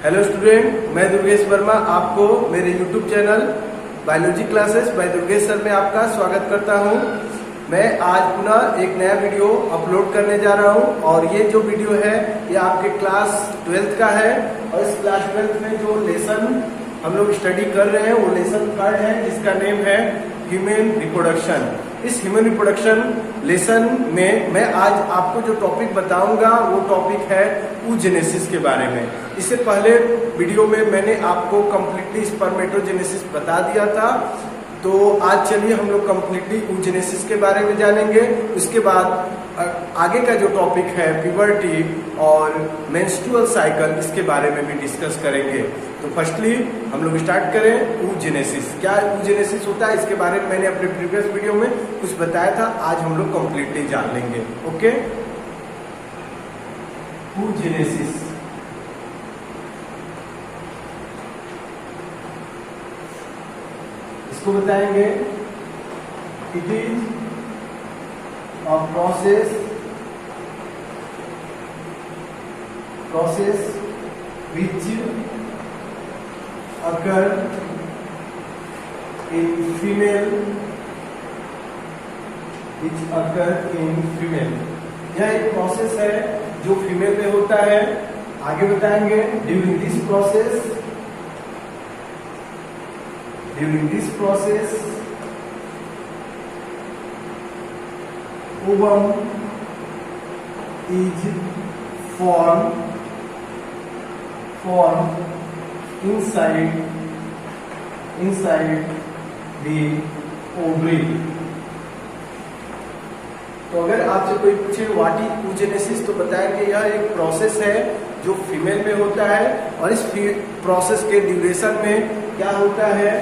Hello student, मैं दुर्गेश वर्मा आपको मेरे YouTube channel biology classes bye Durgesh sir में आपका स्वागत करता हूं। मैं आज पुनः एक नया वीडियो अपलोड करने जा रहा हूं और ये जो वीडियो है ये आपके क्लास 12th का है। और इस क्लास 12th में जो लेसन हम लोग स्टडी कर रहे हैं वो लेसन थर्ड है, जिसका नेम है ह्यूमन रिप्रोडक्शन। इस ह्यूमन रिप्रोडक्शन लेसन में मैं आज आपको जो टॉपिक बताऊंगा वो टॉपिक है oogenesis के बारे में। इससे पहले वीडियो में मैंने आपको कंप्लीटली स्पर्मेटोजेनेसिस बता दिया था, तो आज चलिए हम लोग कंप्लीटली oogenesis के बारे में जानेंगे। उसके बाद आगे का जो टॉपिक है प्यूबर्टी और मेंस्ट्रुअल साइकिल, इसके बारे में भी डिस्कस करेंगे। तो फर्स्टली हम लोग स्टार्ट करें oogenesis। क्या oogenesis होता है इसके बारे में मैंने अपने प्रीवियस वीडियो में कुछ बताया था, आज हम लोग कंप्लीटली जान लेंगे। ओके, oogenesis इसको बताएंगे it is a process which occur in female यह एक प्रोसेस है जो फीमेल में होता है। आगे बताएंगे during this process ovum is formed inside the ovary। तो अगर आपसे कोई पूछे व्हाट इज oogenesis तो बताएंगे यह एक प्रोसेस है जो फीमेल में होता है और इस प्रोसेस के ड्यूरेशन में क्या होता है,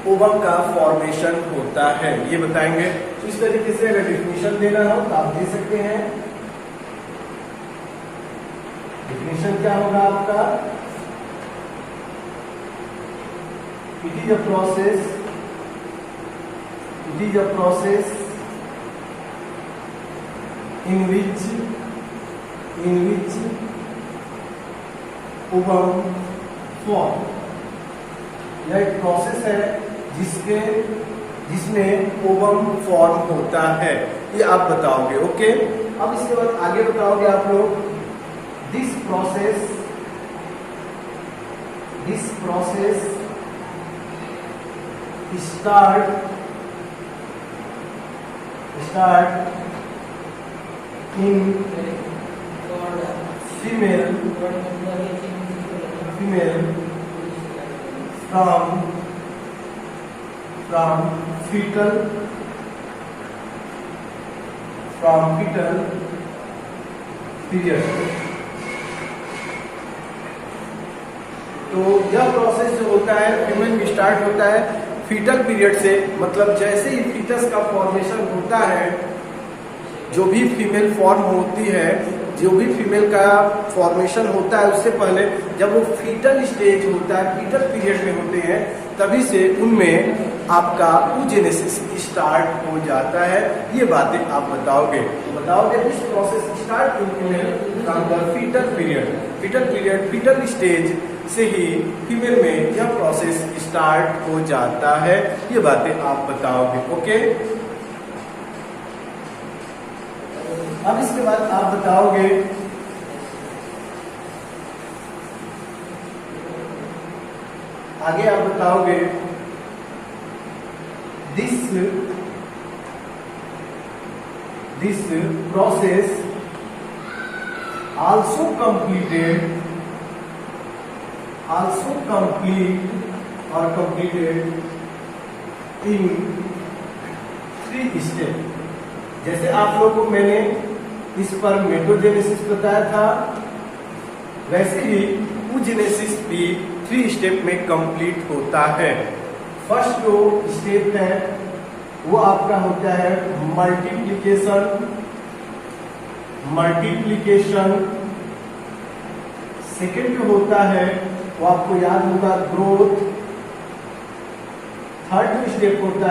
ओवम का फॉर्मेशन होता है, ये बताएंगे। तो इस तरीके से अगर डिफिनीशन देना हो तो आप दे सकते हैं। डिफिनीशन क्या होगा आपका, it is a process in which ovum form. यह एक प्रोसेस है जिसमें ओवम फॉर्म होता है, ये आप बताओगे। ओके, अब इसके बाद आगे बताओगे आप लोग this process start in female from fetal period। तो यह प्रोसेस जो होता है फीमेल में स्टार्ट होता है फीटल पीरियड से, मतलब जैसे ही फीटस का फॉर्मेशन होता है, जो भी फीमेल फॉर्म होती है, जो भी फीमेल का फॉर्मेशन होता है, उससे पहले जब वो फीटल स्टेज होता है, फीटल पीरियड में होते हैं, तभी से उनमें आपका oogenesis स्टार्ट हो जाता है। ये बातें आप बताओगे। This process start in female from the foetal stage से ही फीमेल में यह प्रोसेस स्टार्ट हो जाता है, ये बातें आप बताओगे। ओके, अब इसके बाद आप बताओगे आगे आप बताओगे this process also completed in 3 step. जैसे आप लोगों को मैंने इस पर मेटोजेनेसिस बताया था, वैसे ही oogenesis भी 3 स्टेप में कंप्लीट होता है। फर्स्ट जो स्टेप है वो आपका होता है मल्टीप्लिकेशन। सेकेंड जो होता है वो आपको याद होगा ग्रोथ। थर्ड जो स्टेप होता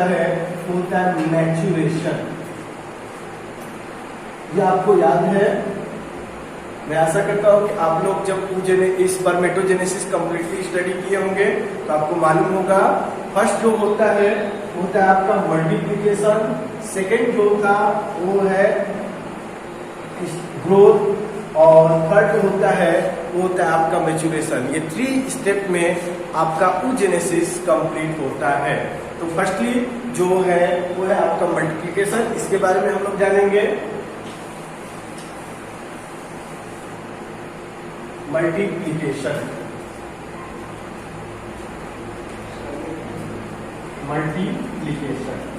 है मैच्योरेशन। ये आपको याद है। मैं आशा करता हूँ कि आप लोग जब इस स्पर्मेटोजेनेसिस कंप्लीटली स्टडी किए होंगे तो आपको मालूम होगा फर्स्ट जो होता है आपका मल्टीप्लिकेशन, सेकेंड जो होता वो है ग्रोथ और थर्ड जो होता है वो होता है आपका मैच्योरेशन। ये 3 स्टेप में आपका oogenesis कंप्लीट होता है। तो फर्स्टली जो है वो है आपका मल्टीप्लिकेशन, इसके बारे में हम लोग जानेंगे। मल्टीप्लिकेशन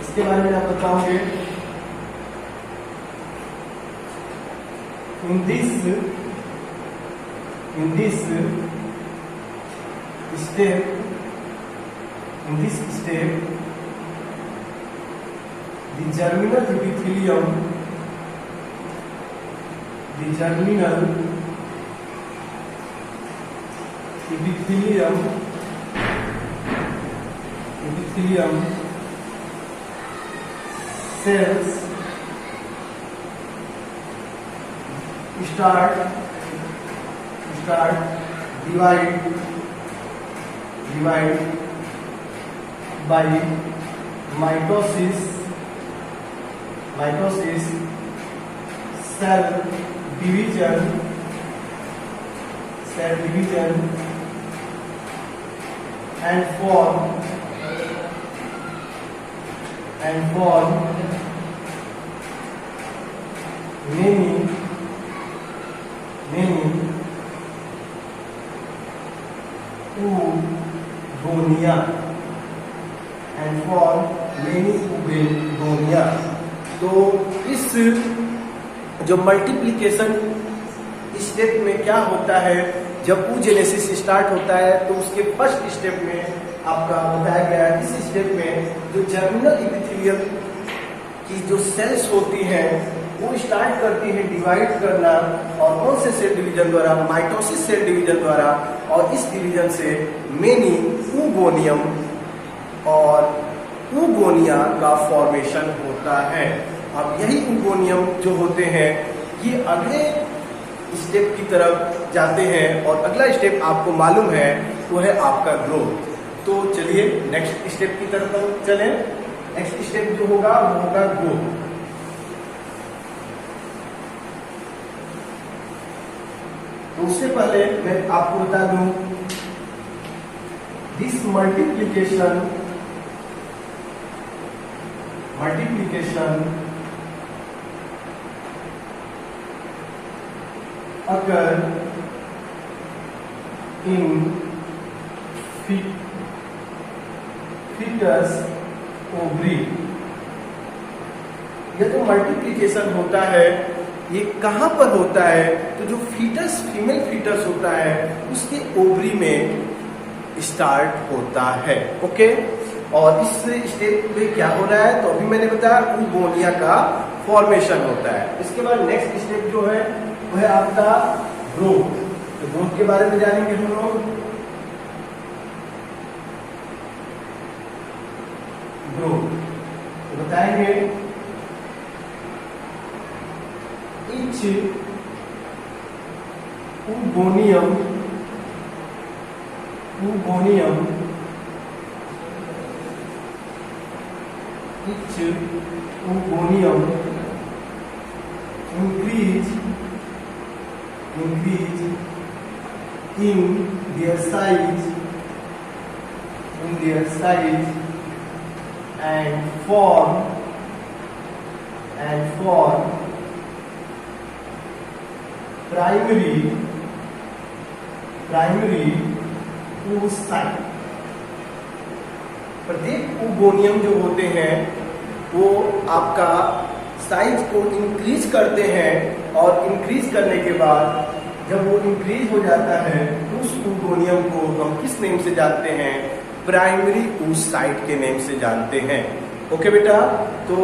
इसके बारे में आप बताओगे। in this step the germinal epithelium cells start divide by mitosis, cell division and form many oogonia। तो इस जो मल्टीप्लिकेशन स्टेप में क्या होता है, जब oogenesis स्टार्ट होता है तो उसके फर्स्ट स्टेप में आपका बताया गया इस स्टेप में जो जर्मिनल इपिथेलियम की जो सेल्स होती हैं वो स्टार्ट करती है डिवाइड करना, और कौन से सेल डिवीजन द्वारा, माइटोसिस सेल डिवीजन द्वारा, और इस डिवीजन से मेनी oogonia और oogonia का फॉर्मेशन होता है। अब यही oogonia जो होते हैं ये अगले स्टेप की तरफ जाते हैं, और अगला स्टेप आपको मालूम है वो है आपका ग्रोथ। तो चलिए नेक्स्ट स्टेप की तरफ चलें। नेक्स्ट स्टेप जो होगा वो होगा ग्रोथ। तो उससे पहले मैं आपको बता दूं this multiplication occur in fetus ovary। ये जो मल्टीप्लिकेशन होता है ये कहां पर होता है, तो जो फीमेल फीटस होता है उसके ओवरी में स्टार्ट होता है। ओके, और इस स्टेप पे क्या हो रहा है, तो अभी मैंने बताया oogonia का फॉर्मेशन होता है। इसके बाद नेक्स्ट स्टेप जो है वो है आपका ग्रोथ। तो ग्रोथ के बारे में जानेंगे हम लोग। ग्रोथ तो बताएंगे each oogonium increase in their size and form primary oocyte। प्रत्येक oogonia जो होते हैं वो आपका साइज को इंक्रीज करते हैं, और इंक्रीज करने के बाद जब वो इंक्रीज हो जाता है तो उस oogonia को हम किस नेम से जानते हैं, प्राइमरी oocyte के नेम से जानते हैं। ओके बेटा, तो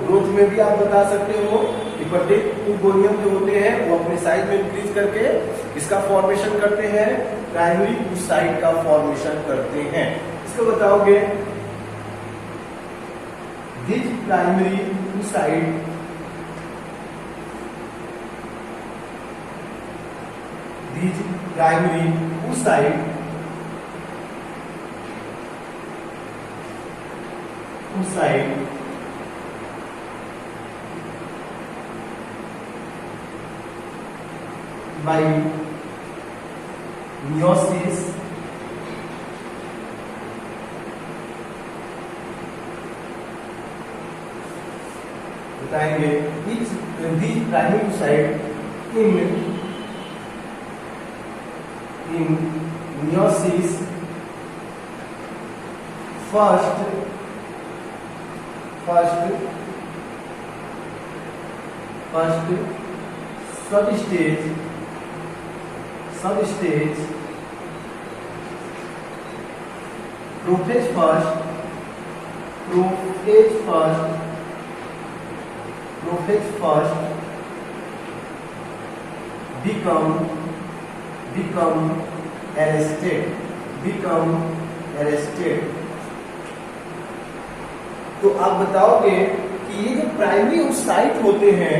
ग्रोथ में भी आप बता सकते हो कि प्रत्येक oogonia जो होते हैं वो अपने साइज में इंक्रीज करके इसका फॉर्मेशन करते हैं, प्राइमरी oocyte का फॉर्मेशन करते हैं। इसको बताओगे this primary oocyte these primary oocyte by meiosis बताएंगे these primary oocyte in meiosis first substage prophase first become arrested तो आप बताओगे कि ये जो प्राइमरी oocyte होते हैं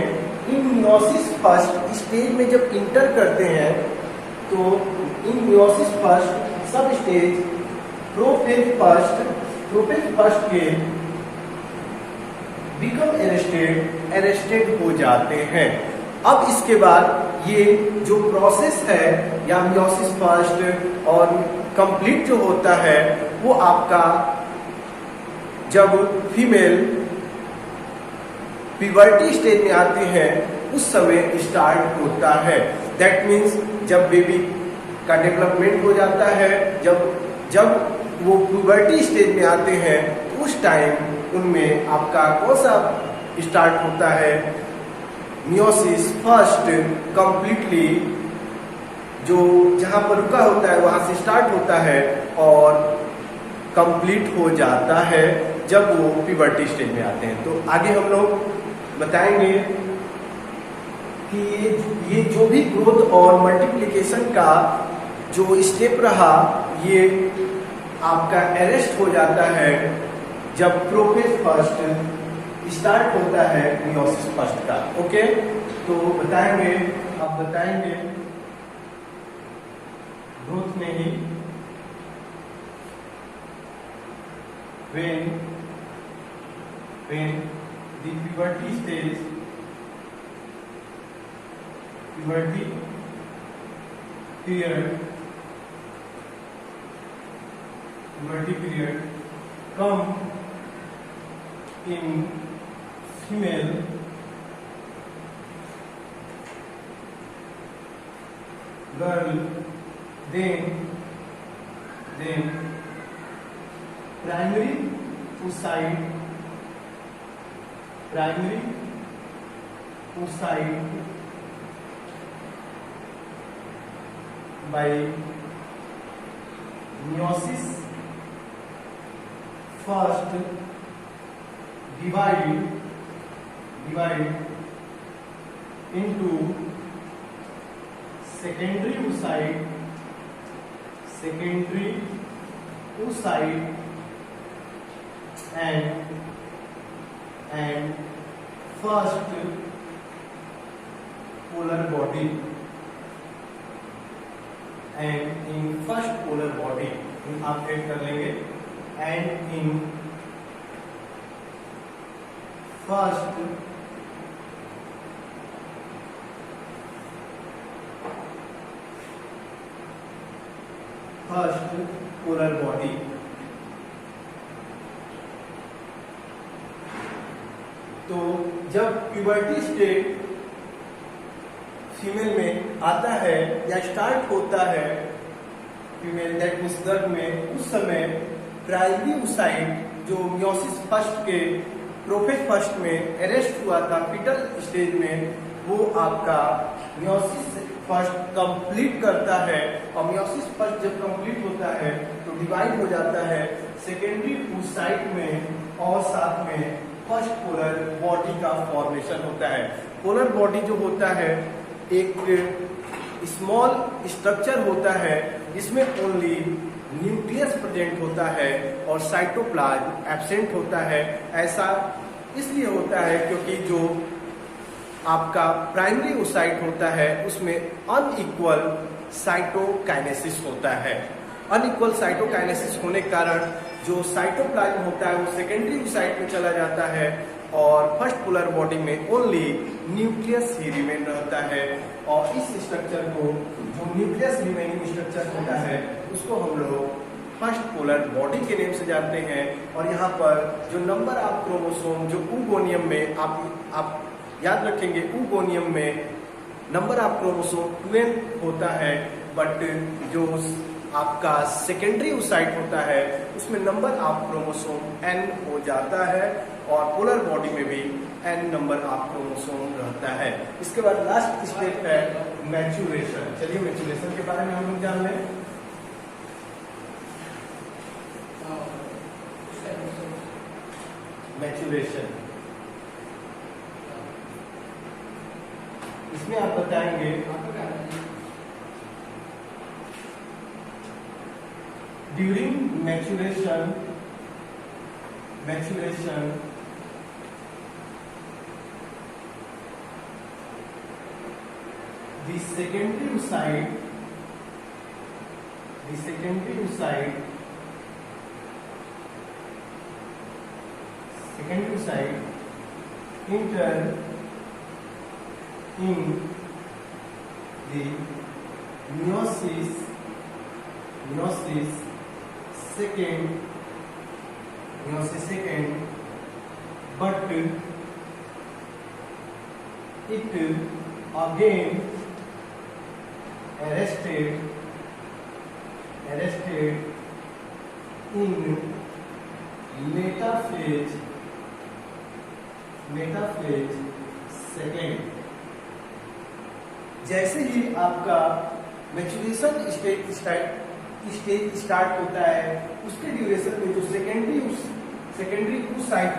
इन मियोसिस फर्स्ट स्टेज में जब इंटर करते हैं तो इन मियोसिस फर्स्ट सब स्टेज प्रोफेज फर्स्ट के बिकम अरेस्टेड हो जाते हैं। अब इसके बाद ये जो प्रोसेस है या मियोसिस फर्स्ट और कंप्लीट जो होता है वो आपका जब फीमेल प्यूबर्टी स्टेज में आती है उस समय स्टार्ट होता है। दैट मीन्स जब बेबी का डेवलपमेंट हो जाता है, जब वो प्यूबर्टी स्टेज में आते हैं तो उस टाइम उनमें आपका कौन सा स्टार्ट होता है, मियोसिस फर्स्ट कंप्लीटली जो जहां पर रुका होता है वहां से स्टार्ट होता है और कंप्लीट हो जाता है जब वो प्यूबर्टी स्टेज में आते हैं। तो आगे हम लोग बताएंगे कि ये जो भी ग्रोथ और मल्टीप्लिकेशन का जो स्टेप रहा ये आपका अरेस्ट हो जाता है जब प्रोफेज फर्स्ट स्टार्ट होता है मियोसिस फर्स्ट का। ओके, तो आप बताएंगे ग्रोथ में ही when the puberty period come in female girl, then primary oocyte by meiosis first divide into secondary oocyte and first polar body, and in first polar body आप add कर लेंगे and in first polar body। तो जब puberty state female में आता है या start होता है फीमेल दैट मींस गर्ल में, उस समय प्राइमरी oocyte जो मियोसिस फर्स्ट के प्रोफेज फर्स्ट में अरेस्ट हुआ था फीटल स्टेज में, वो आपका मियोसिस फर्स्ट कंप्लीट करता है और मियोसिस फर्स्ट जब कंप्लीट होता है तो डिवाइड हो जाता है सेकेंडरी oocyte में और साथ में फर्स्ट पोलर बॉडी का फॉर्मेशन होता है। पोलर बॉडी जो होता है एक स्मॉल स्ट्रक्चर होता है जिसमें ओनली न्यूक्लियस प्रेजेंट होता है और साइटोप्लाज्म एब्सेंट होता है। ऐसा इसलिए होता है क्योंकि जो आपका प्राइमरी oocyte होता है उसमें अनइक्वल साइटोकाइनेसिस होता है। अनइक्वल साइटोकाइनेसिस होने के कारण जो साइटोप्लाज्म होता है वो सेकेंडरी साइट में चला जाता है और फर्स्ट पोलर बॉडी में ओनली न्यूक्लियस ही रिमेन रहता है। और इस स्ट्रक्चर को, जो न्यूक्लियस रिमेनिंग स्ट्रक्चर होता है, उसको हम लोग फर्स्ट पोलर बॉडी के नेम से जानते हैं। और यहाँ पर जो नंबर ऑफ क्रोमोसोम, जो ऊगोनियम में आप याद रखेंगे, ऊगोनियम में नंबर ऑफ क्रोमोसोम 12 होता है, बट जो आपका सेकेंडरी साइट होता है उसमें नंबर ऑफ क्रोमोसोम n हो जाता है और पोलर बॉडी में भी n नंबर ऑफ क्रोमोसोम रहता है। इसके बाद लास्ट स्टेप है मैच्योरेशन। चलिए मैच्योरेशन के बारे में हम लोग जान लें। मैच्योरेशन, इसमें आप बताएंगे during maturation the secondary site enter in the meiosis second, but it again arrested in metaphase second. जैसे ही आपका मैच्योरेशन स्टेज स्टार्ट होता है, उसके ड्यूरेशन में जो सेकेंडरी साइट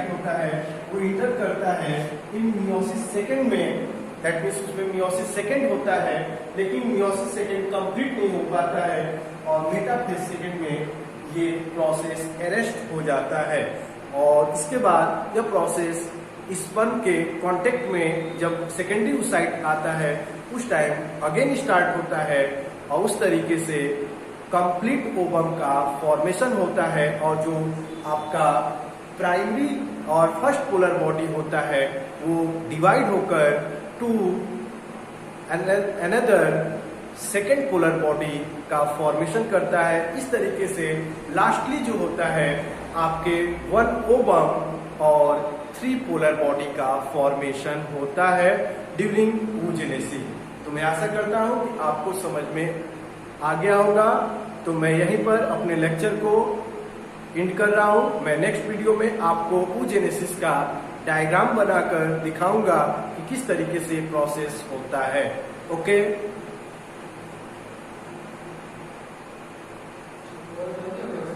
होता है वो इंटर करता है इन मियोसिस सेकेंड में। दैट मीन्स उसमें मियोसिस सेकेंड होता है, लेकिन मियोसिस सेकेंड कंप्लीट नहीं हो पाता है और मेटाफेज सेकेंड में ये प्रोसेस अरेस्ट हो जाता है। और इसके बाद यह प्रोसेस स्पर्म के कांटेक्ट में जब सेकेंडरी साइट आता है उस टाइम अगेन स्टार्ट होता है और उस तरीके से कंप्लीट ओवम का फॉर्मेशन होता है। और जो आपका प्राइमरी और फर्स्ट पोलर बॉडी होता है वो डिवाइड होकर to another second polar body का फॉर्मेशन करता है। इस तरीके से लास्टली जो होता है आपके 1 ओवम और 3 पोलर बॉडी का फॉर्मेशन होता है ड्यूरिंग oogenesis। तो मैं आशा करता हूं कि आपको समझ में आ गया होगा। तो मैं यहीं पर अपने लेक्चर को एंड कर रहा हूं। मैं नेक्स्ट वीडियो में आपको oogenesis का डायग्राम बनाकर दिखाऊंगा कि किस तरीके से प्रोसेस होता है। ओके।